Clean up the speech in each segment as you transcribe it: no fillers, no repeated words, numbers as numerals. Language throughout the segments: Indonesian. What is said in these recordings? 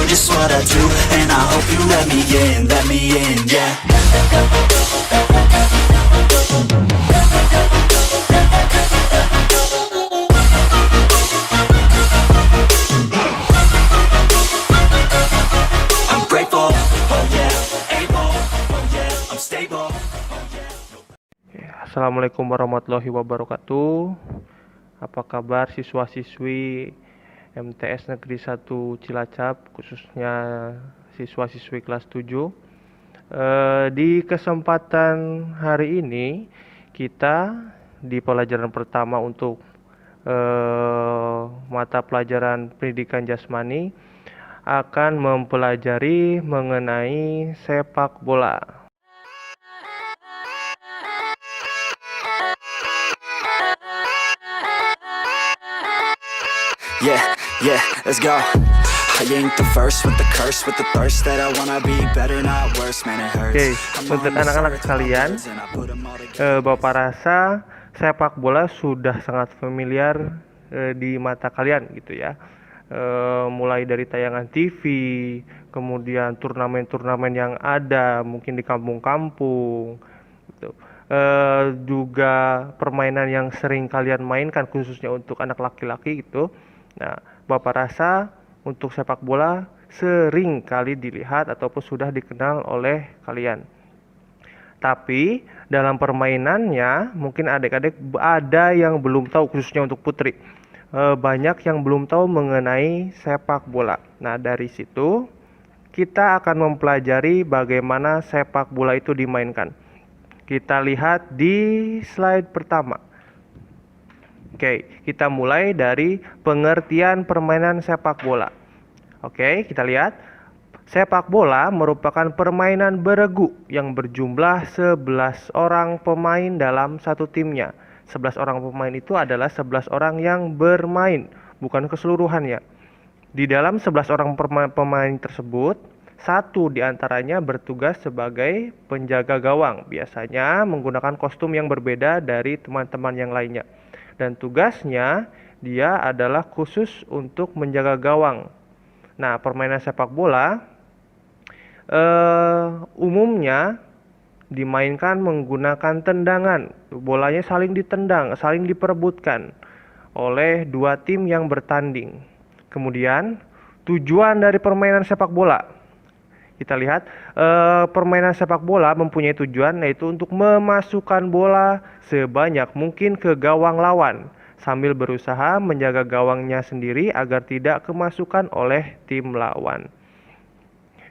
just what I do, and I hope you let me in, yeah. I'm grateful, oh yeah, able, oh yeah, I'm stable, oh yeah. Assalamualaikum warahmatullahi wabarakatuh. Apa kabar siswa-siswi MTS Negeri 1 Cilacap, khususnya siswa-siswi kelas 7? Di kesempatan hari ini kita di pelajaran pertama untuk mata pelajaran pendidikan jasmani akan mempelajari mengenai sepak bola. Yeah, let's go. I ain't the first with the curse, with the thirst that I wanna be better, not worse, man, it hurts. Untuk anak-anak sekalian, Bapak rasa sepak bola sudah sangat familiar di mata kalian gitu ya. Mulai dari tayangan TV, kemudian turnamen-turnamen yang ada mungkin di kampung-kampung gitu. Juga permainan yang sering kalian mainkan khususnya untuk anak laki-laki gitu. Nah, Bapak rasa untuk sepak bola sering kali dilihat ataupun sudah dikenal oleh kalian. Tapi dalam permainannya mungkin adik-adik ada yang belum tahu, khususnya untuk putri. Banyak yang belum tahu mengenai sepak bola. Nah, dari situ kita akan mempelajari bagaimana sepak bola itu dimainkan. Kita lihat di slide pertama. Oke, kita mulai dari pengertian permainan sepak bola. Oke, kita lihat. Sepak bola merupakan permainan beregu yang berjumlah 11 orang pemain dalam satu timnya. 11 orang pemain itu adalah 11 orang yang bermain, bukan keseluruhannya. Di dalam 11 orang pemain tersebut, satu diantaranya bertugas sebagai penjaga gawang, biasanya menggunakan kostum yang berbeda dari teman-teman yang lainnya. Dan tugasnya dia adalah khusus untuk menjaga gawang. Nah, permainan sepak bola umumnya dimainkan menggunakan tendangan. Bolanya saling ditendang, saling diperebutkan oleh dua tim yang bertanding. Kemudian tujuan dari permainan sepak bola, kita lihat permainan sepak bola mempunyai tujuan, yaitu untuk memasukkan bola sebanyak mungkin ke gawang lawan sambil berusaha menjaga gawangnya sendiri agar tidak kemasukan oleh tim lawan.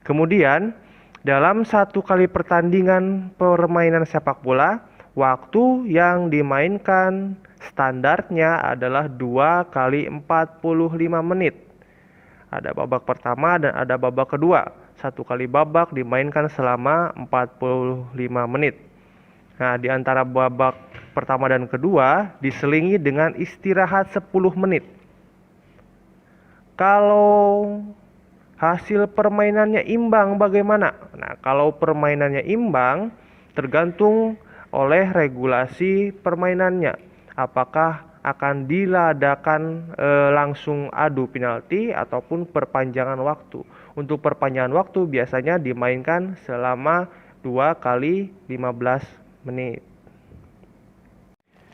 Kemudian dalam satu kali pertandingan permainan sepak bola, waktu yang dimainkan standarnya adalah 2 kali 45 menit. Ada babak pertama dan ada babak kedua. Satu kali babak dimainkan selama 45 menit. Nah, di antara babak pertama dan kedua diselingi dengan istirahat 10 menit. Kalau hasil permainannya imbang bagaimana? Nah, kalau permainannya imbang tergantung oleh regulasi permainannya. Apakah akan diladakan langsung adu penalti ataupun perpanjangan waktu. Untuk perpanjangan waktu biasanya dimainkan selama 2 kali 15 menit.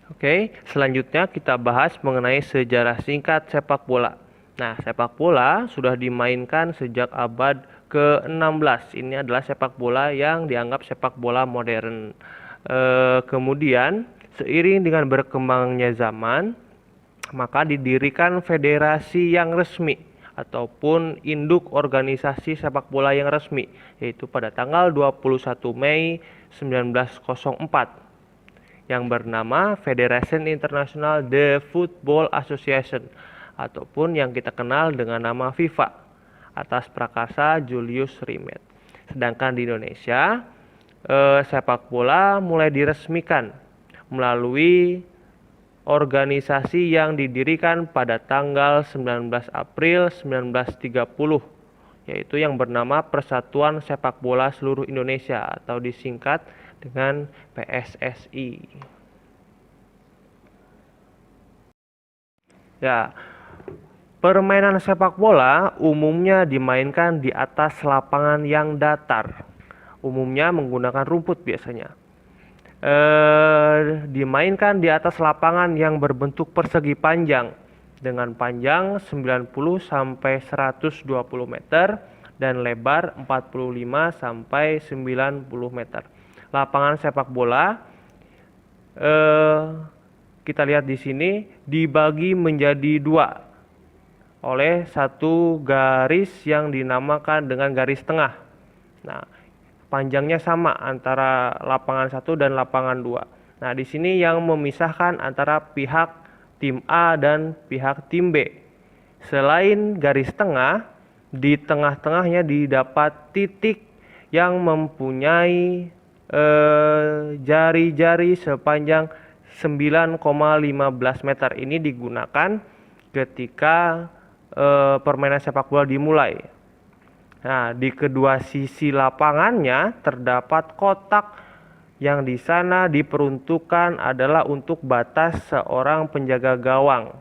Oke, selanjutnya kita bahas mengenai sejarah singkat sepak bola. Nah, sepak bola sudah dimainkan sejak abad ke-16. Ini adalah sepak bola yang dianggap sepak bola modern. Kemudian seiring dengan berkembangnya zaman, maka didirikan federasi yang resmi ataupun induk organisasi sepak bola yang resmi, yaitu pada tanggal 21 Mei 1904 yang bernama Federation International de Football Association ataupun yang kita kenal dengan nama FIFA atas prakarsa Julius Rimet. Sedangkan di Indonesia sepak bola mulai diresmikan melalui organisasi yang didirikan pada tanggal 19 April 1930, yaitu yang bernama Persatuan Sepak Bola Seluruh Indonesia atau disingkat dengan PSSI. Ya, Permainan sepak bola umumnya dimainkan di atas lapangan yang datar. Umumnya menggunakan rumput biasanya. Dimainkan di atas lapangan yang berbentuk persegi panjang dengan panjang 90 sampai 120 meter dan lebar 45 sampai 90 meter. Lapangan sepak bola kita lihat di sini dibagi menjadi dua oleh satu garis yang dinamakan dengan garis tengah. Nah, panjangnya sama antara lapangan 1 dan lapangan 2. Nah, di sini yang memisahkan antara pihak tim A dan pihak tim B. Selain garis tengah, di tengah-tengahnya didapat titik yang mempunyai jari-jari sepanjang 9,15 meter. Ini digunakan ketika permainan sepak bola dimulai. Nah, di kedua sisi lapangannya terdapat kotak yang di sana diperuntukkan adalah untuk batas seorang penjaga gawang.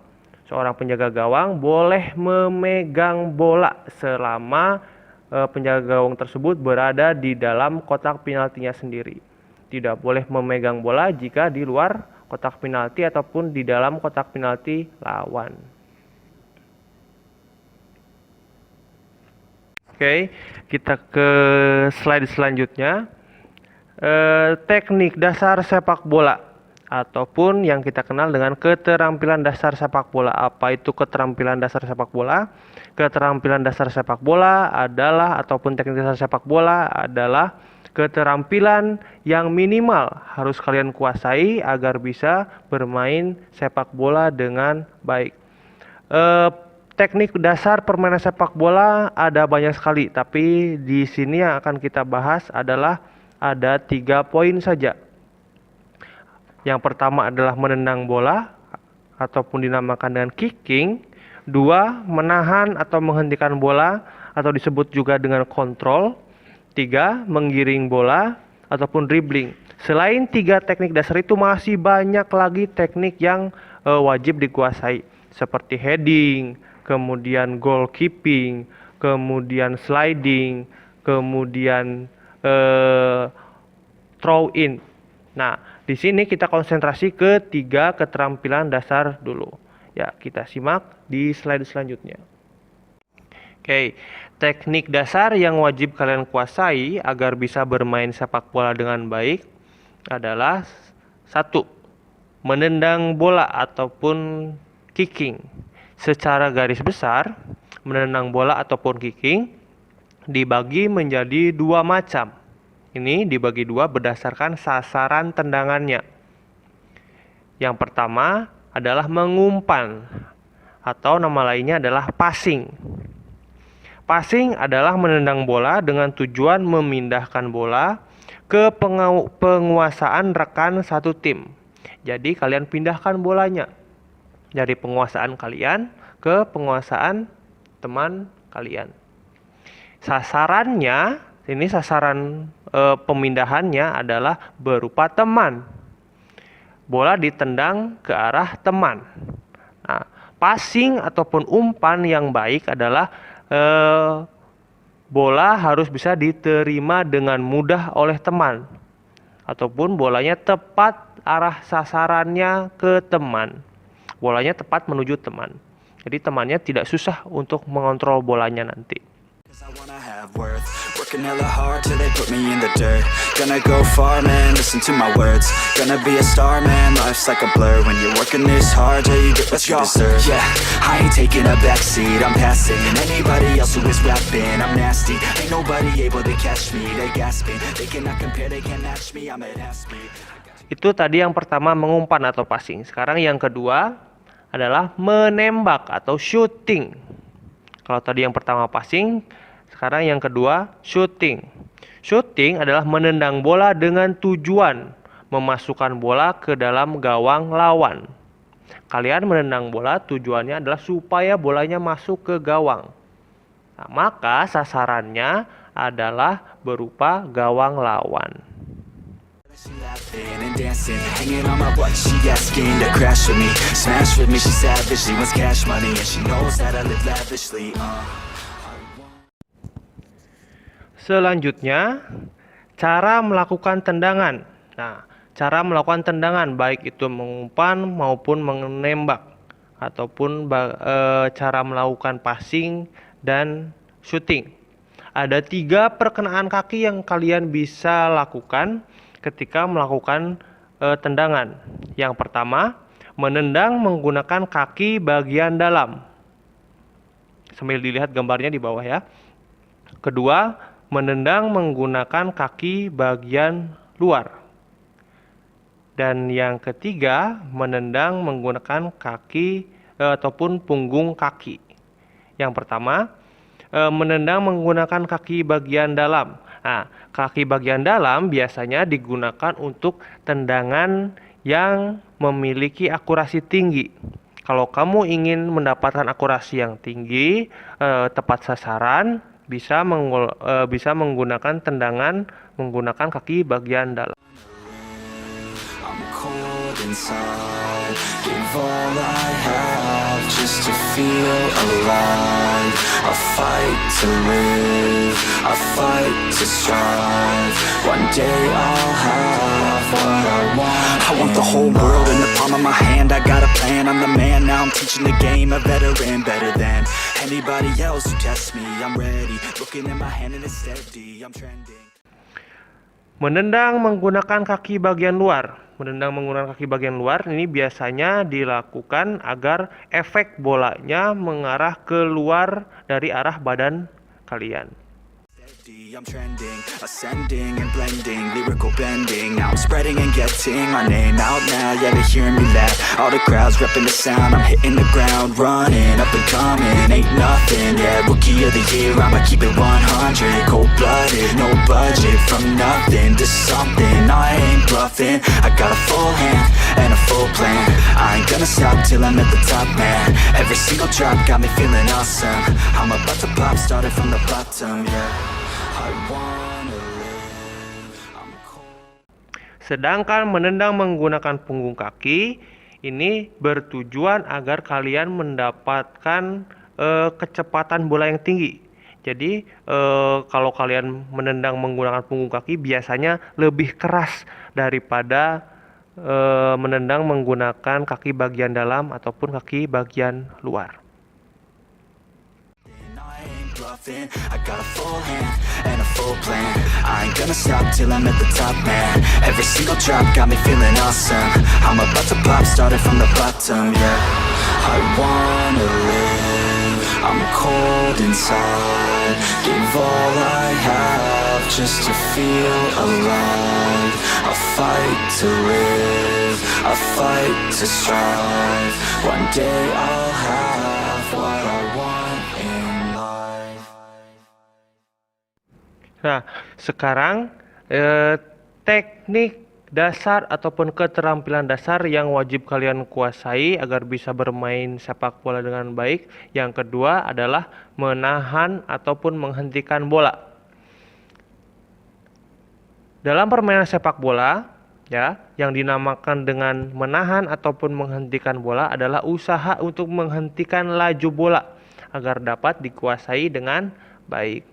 Seorang penjaga gawang boleh memegang bola selama penjaga gawang tersebut berada di dalam kotak penaltinya sendiri. Tidak boleh memegang bola jika di luar kotak penalti ataupun di dalam kotak penalti lawan. Oke, kita ke slide selanjutnya. Teknik dasar sepak bola ataupun yang kita kenal dengan keterampilan dasar sepak bola. Apa itu keterampilan dasar sepak bola? Keterampilan dasar sepak bola adalah ataupun teknik dasar sepak bola adalah keterampilan yang minimal harus kalian kuasai agar bisa bermain sepak bola dengan baik. Teknik dasar permainan sepak bola ada banyak sekali, tapi di sini yang akan kita bahas adalah ada 3 poin saja. Yang pertama adalah menendang bola ataupun dinamakan dengan kicking. 2, menahan atau menghentikan bola atau disebut juga dengan kontrol. 3, menggiring bola ataupun dribbling. Selain 3 teknik dasar itu masih banyak lagi teknik yang wajib dikuasai seperti heading, kemudian goalkeeping, kemudian sliding, kemudian throw in. Nah, di sini kita konsentrasi ke 3 keterampilan dasar dulu. Ya, kita simak di slide selanjutnya. Oke, teknik dasar yang wajib kalian kuasai agar bisa bermain sepak bola dengan baik adalah 1. Menendang bola ataupun kicking. Secara garis besar, menendang bola ataupun kicking dibagi menjadi 2 macam. Ini dibagi 2 berdasarkan sasaran tendangannya. Yang pertama adalah mengumpan atau nama lainnya adalah passing. Passing adalah menendang bola dengan tujuan memindahkan bola ke penguasaan rekan satu tim. Jadi kalian pindahkan bolanya dari penguasaan kalian ke penguasaan teman kalian. Sasarannya, ini sasaran pemindahannya adalah berupa teman. Bola ditendang ke arah teman. Nah, passing ataupun umpan yang baik adalah bola harus bisa diterima dengan mudah oleh teman. Ataupun bolanya tepat arah sasarannya ke teman. Bolanya tepat menuju teman. Jadi temannya tidak susah untuk mengontrol bolanya nanti. I wanna have worth, working hella hard till they put me in the dirt. Gonna go far, man, listen to my words. Gonna be a star, man, life's like a blur. When you're working this hard till you get what you deserve. Yeah, I ain't taking a backseat, I'm passing anybody else who is rapping. I'm nasty, ain't nobody able to catch me. They gasping, they cannot compare, they can't match me. I'm at half speed. Itu tadi yang pertama mengumpan atau passing. Sekarang yang kedua adalah menembak atau shooting. Kalau tadi yang pertama passing, sekarang yang kedua shooting. Shooting adalah menendang bola dengan tujuan memasukkan bola ke dalam gawang lawan. Kalian menendang bola tujuannya adalah supaya bolanya masuk ke gawang. Nah, maka sasarannya adalah berupa gawang lawan. And dancing, hanging on my butt, she asking to crash with me, smash with me, she savage, she wants cash money, and she knows that I live lavishly. Selanjutnya, cara melakukan tendangan. Nah, cara melakukan tendangan baik itu mengumpan maupun menembak, ataupun cara melakukan passing dan shooting. Ada 3 perkenaan kaki yang kalian bisa lakukan ketika melakukan tendangan. Yang pertama, menendang menggunakan kaki bagian dalam. Sambil dilihat gambarnya di bawah ya. Kedua, menendang menggunakan kaki bagian luar. Dan yang ketiga, menendang menggunakan kaki ataupun punggung kaki. Yang pertama, menendang menggunakan kaki bagian dalam. Nah, kaki bagian dalam biasanya digunakan untuk tendangan yang memiliki akurasi tinggi. Kalau kamu ingin mendapatkan akurasi yang tinggi, tepat sasaran, bisa menggunakan tendangan menggunakan kaki bagian dalam. Inside, give all I have just to feel alive. I fight to live, I fight to strive. One day I'll have what I want. I want the whole world in the palm of my hand. I got a plan, I'm the man. Now I'm teaching the game, a veteran, better than anybody else who tests me. I'm ready, looking at my hand and it's steady. I'm trending. Menendang menggunakan kaki bagian luar. Menendang menggunakan kaki bagian luar ini biasanya dilakukan agar efek bolanya mengarah keluar dari arah badan kalian. I'm trending, ascending and blending, lyrical bending. Now I'm spreading and getting my name out now. Yeah, they hearing me laugh. All the crowds repping the sound. I'm hitting the ground, running, up and coming. Ain't nothing, yeah, rookie of the year. I'ma keep it 100, cold-blooded, no budget. From nothing to something, I ain't bluffing. I got a full hand and a full plan. I ain't gonna stop till I'm at the top, man. Every single drop got me feeling awesome. I'm about to pop, started from the bottom, yeah. Sedangkan menendang menggunakan punggung kaki ini bertujuan agar kalian mendapatkan kecepatan bola yang tinggi. Jadi kalau kalian menendang menggunakan punggung kaki biasanya lebih keras daripada menendang menggunakan kaki bagian dalam ataupun kaki bagian luar. I got a full hand and a full plan. I ain't gonna stop till I'm at the top, man. Every single drop got me feeling awesome. I'm about to pop, started from the bottom, yeah. I wanna live, I'm cold inside. Give all I have just to feel alive. I fight to live, I fight to strive. One day I'll have what I want in life. Nah, sekarang teknik dasar ataupun keterampilan dasar yang wajib kalian kuasai agar bisa bermain sepak bola dengan baik. Yang kedua adalah menahan ataupun menghentikan bola. Dalam permainan sepak bola, ya, yang dinamakan dengan menahan ataupun menghentikan bola adalah usaha untuk menghentikan laju bola agar dapat dikuasai dengan baik.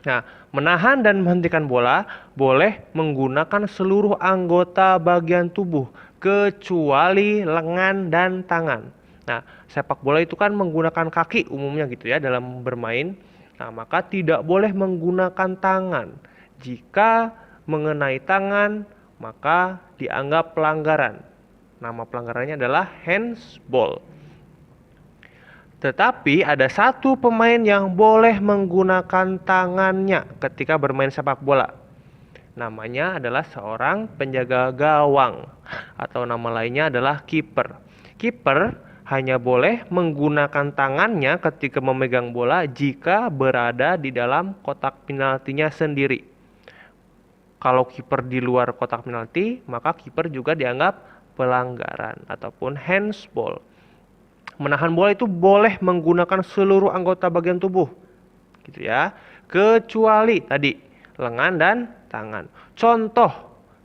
Nah, menahan dan menghentikan bola boleh menggunakan seluruh anggota bagian tubuh kecuali lengan dan tangan. Nah, sepak bola itu kan menggunakan kaki umumnya gitu ya dalam bermain. Nah, maka tidak boleh menggunakan tangan. Jika mengenai tangan, maka dianggap pelanggaran. Nama pelanggarannya adalah handsball. Tetapi ada satu pemain yang boleh menggunakan tangannya ketika bermain sepak bola. Namanya adalah seorang penjaga gawang atau nama lainnya adalah kiper. Kiper hanya boleh menggunakan tangannya ketika memegang bola jika berada di dalam kotak penaltinya sendiri. Kalau kiper di luar kotak penalti, maka kiper juga dianggap pelanggaran ataupun handsball. Menahan bola itu boleh menggunakan seluruh anggota bagian tubuh, gitu ya, kecuali tadi lengan dan tangan. Contoh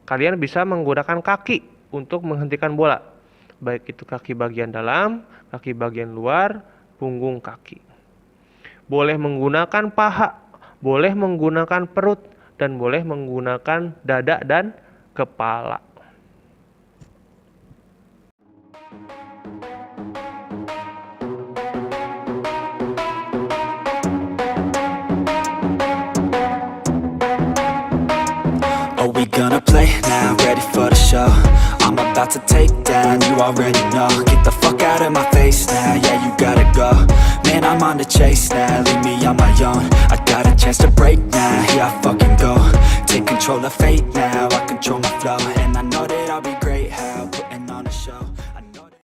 kalian bisa menggunakan kaki untuk menghentikan bola. Baik itu kaki bagian dalam, kaki bagian luar, punggung kaki. Boleh menggunakan paha, boleh menggunakan perut, dan boleh menggunakan dada dan kepala. Oh, we gonna play now, ready for the show. I'm about to take down, you already know. Get the fuck out of my face now, yeah, you gotta go. Man, I'm on the chase now, leave me on my own. I got a chance to break now, here I fucking go. Take control of fate now, I control my flow. And I know that I'll be great, how putting on a show. I know that...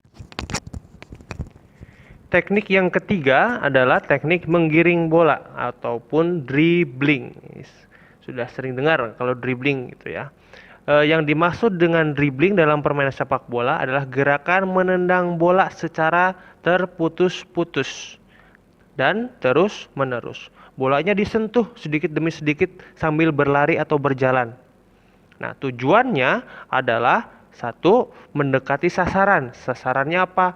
Teknik yang ketiga adalah teknik menggiring bola ataupun dribbling. Sudah sering dengar kalau dribbling gitu ya. Yang dimaksud dengan dribbling dalam permainan sepak bola adalah gerakan menendang bola secara terputus-putus dan terus-menerus. Bolanya disentuh sedikit demi sedikit sambil berlari atau berjalan. Nah, tujuannya adalah satu, mendekati sasaran. Sasarannya apa?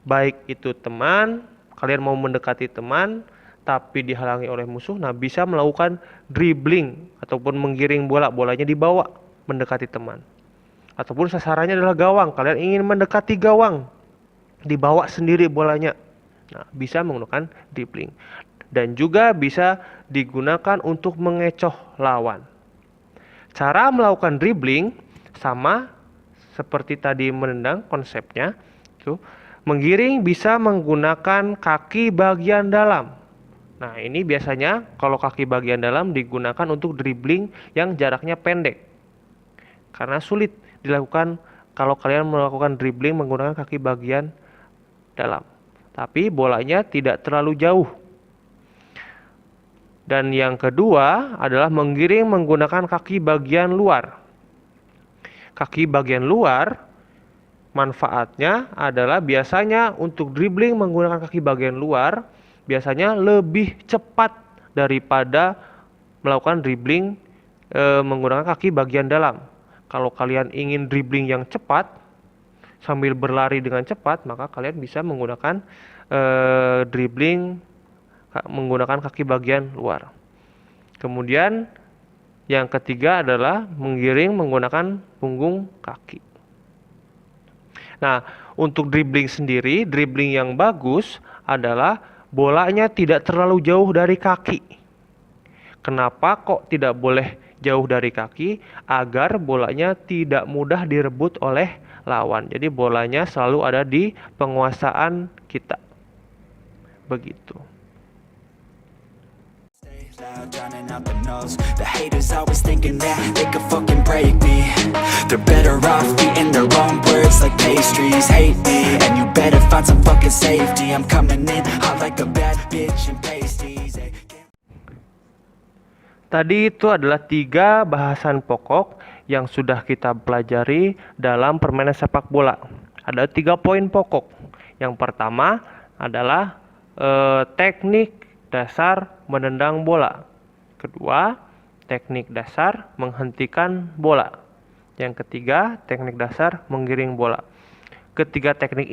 Baik itu teman, kalian mau mendekati teman tapi dihalangi oleh musuh, nah bisa melakukan dribbling ataupun menggiring bola, bolanya dibawa mendekati teman. Ataupun sasarannya adalah gawang, kalian ingin mendekati gawang, dibawa sendiri bolanya. Nah, bisa menggunakan dribbling. Dan juga bisa digunakan untuk mengecoh lawan. Cara melakukan dribbling sama seperti tadi menendang konsepnya. Menggiring bisa menggunakan kaki bagian dalam. Nah, ini biasanya kalau kaki bagian dalam digunakan untuk dribbling yang jaraknya pendek. Karena sulit dilakukan kalau kalian melakukan dribbling menggunakan kaki bagian dalam. Tapi bolanya tidak terlalu jauh. Dan yang kedua adalah menggiring menggunakan kaki bagian luar. Kaki bagian luar manfaatnya adalah biasanya untuk dribbling menggunakan kaki bagian luar biasanya lebih cepat daripada melakukan dribbling menggunakan kaki bagian dalam. Kalau kalian ingin dribbling yang cepat sambil berlari dengan cepat, maka kalian bisa menggunakan dribbling menggunakan kaki bagian luar. Kemudian yang ketiga adalah menggiring menggunakan punggung kaki. Nah, untuk dribbling sendiri, dribbling yang bagus adalah bolanya tidak terlalu jauh dari kaki. Kenapa kok tidak boleh jauh dari kaki? Agar bolanya tidak mudah direbut oleh lawan. Jadi bolanya selalu ada di penguasaan kita. Begitu. Drowning out the nose. The haters always thinking that they could fucking break me. They're better off eating their own words like pastries. Hate me, and you better find some fucking safety. I'm coming in hot like a bad bitch and pasties. Tadi itu adalah 3 bahasan pokok yang sudah kita pelajari dalam permainan sepak bola. Ada 3 poin pokok. Yang pertama adalah teknik dasar menendang bola. Kedua, teknik dasar menghentikan bola. Yang ketiga, teknik dasar menggiring bola. Ketiga teknik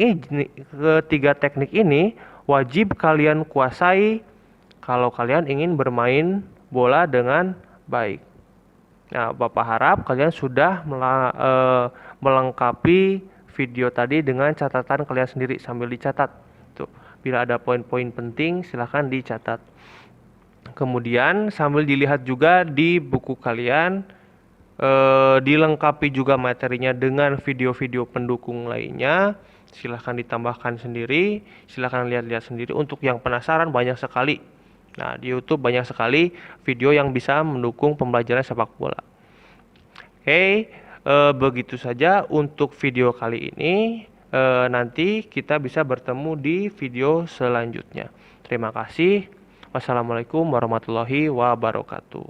ini wajib kalian kuasai kalau kalian ingin bermain bola dengan baik. Nah, Bapak harap kalian sudah melengkapi video tadi dengan catatan kalian sendiri sambil dicatat. Tuh, bila ada poin-poin penting silahkan dicatat. Kemudian sambil dilihat juga di buku kalian, dilengkapi juga materinya dengan video-video pendukung lainnya. Silahkan ditambahkan sendiri, silahkan lihat-lihat sendiri. Untuk yang penasaran banyak sekali. Nah, di YouTube banyak sekali video yang bisa mendukung pembelajaran sepak bola. Oke, begitu saja untuk video kali ini. Nanti kita bisa bertemu di video selanjutnya. Terima kasih. Wassalamualaikum warahmatullahi wabarakatuh.